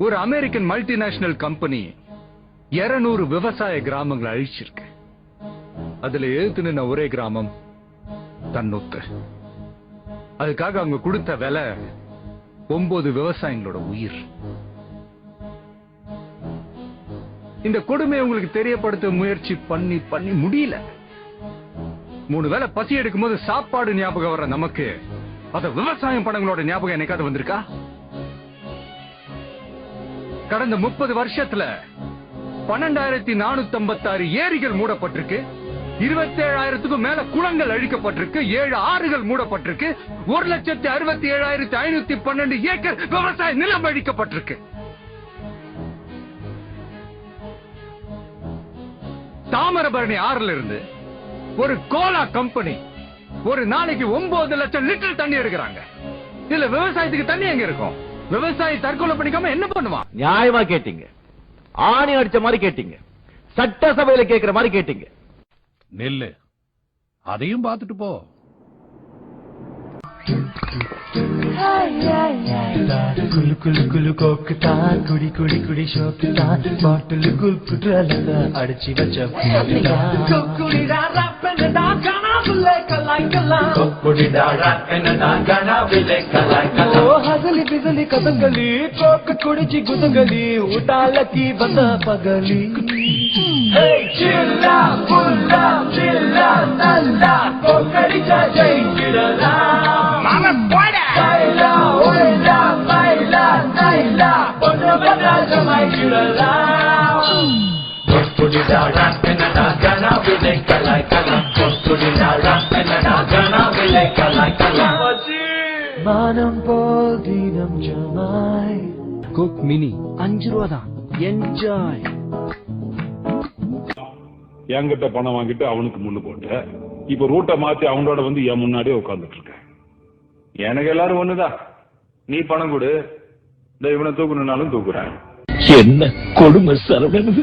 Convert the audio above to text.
ஒரு American multinational company 200 விவசாய கிராமங்களை அழிச்சிருக்கு. அதுல எழுத்து நின்ன ஒரே கிராமம் தன்னொத்து. அதுக்காக அவங்க கொடுத்த விலை 9 விவசாயிகளோட உயிர். இந்த கொடுமையை உங்களுக்கு தெரியப்படுத்த முயற்சி பண்ணி பண்ணி முடியல. 3 வேளை பசி எடுக்கும் போது சாப்பாடு ஞாபகம் வர நமக்கு அத விவசாயம் படங்களோட ஞாபகம் என்னைக்காவது வந்திருக்கா? கடந்த 30 வருஷத்துல 12,456 ஏரிகள் மூடப்பட்டிருக்கு, 27,000க்கும் மேல குளங்கள் அழிக்கப்பட்டிருக்கு, 7 ஆறுகள் மூடப்பட்டிருக்கு, 1,67,512 ஏக்கர் விவசாய நிலம் அழிக்கப்பட்டிருக்கு. தாமிரபரணி ஆறுல இருந்து ஒரு கோலா கம்பெனி ஒரு நாளைக்கு 9 லட்சம் லிட்டர் தண்ணி எடுக்கிறாங்க. இதுல விவசாயத்துக்கு தண்ணி எங்க இருக்கும்? விவசாயி தற்கொலை பண்ணிக்காம என்ன பண்ணுவான்? நியாயமா கேட்டீங்க, ஆணி அடிச்ச மாதிரி கேட்டீங்க, சட்டசபையில கேட்கிற மாதிரி கேட்டீங்க. நெல்லு அதையும் பார்த்துட்டு போ. குலு குலு குலு கோக்குதா, குடி குடி குடி ஷோக்குதா, பாட்டில் குல் புட்ரலத அடிச்சு வச்ச குக்குடிடா ரப்பனடா கனாவிலே கலாய்க்கலாம், குக்குடிடா ரப்பனடா கனாவிலே கலாய்க்கலாம். ஓ ஹசலி பிசலி கதங்கலி கோக்கு குடிச்சி குதங்கலி ஊட்டாலக்கி வந்த பகலி. ஹே சில்லா புல்லா சில்லா நல்லா கோக்கடிச்சா ஜெயிச்சிடலா. மாமா போடா கைலா ஓய்லா மைலா நைலா பொன்னவனா ஜமாயிச்சிடலா. கோக்குடிடா ரப்பனடா கனாவிலே கலாய்க்கலாம், கோக்குடிடா ரப்பனடா கனாவிலே கலாய்க்கலாம். மானம் போல் தினம் ஜமாய் குக் மினி 5 ரூபா தான். என்ஜாய். என்கிட்ட பணம் வாங்கிட்டு அவனுக்கு முன்னு போட்ட, இப்ப ரூட்டை மாத்தி அவனோட வந்து என் முன்னாடியே உட்கார்ந்துட்டு இருக்க. எனக்கு எல்லாரும் ஒண்ணுதான், நீ பணம் கொடு, இவனை தூக்கணும்னாலும் தூக்குறேன். என்ன கொடுமை சரவணன்.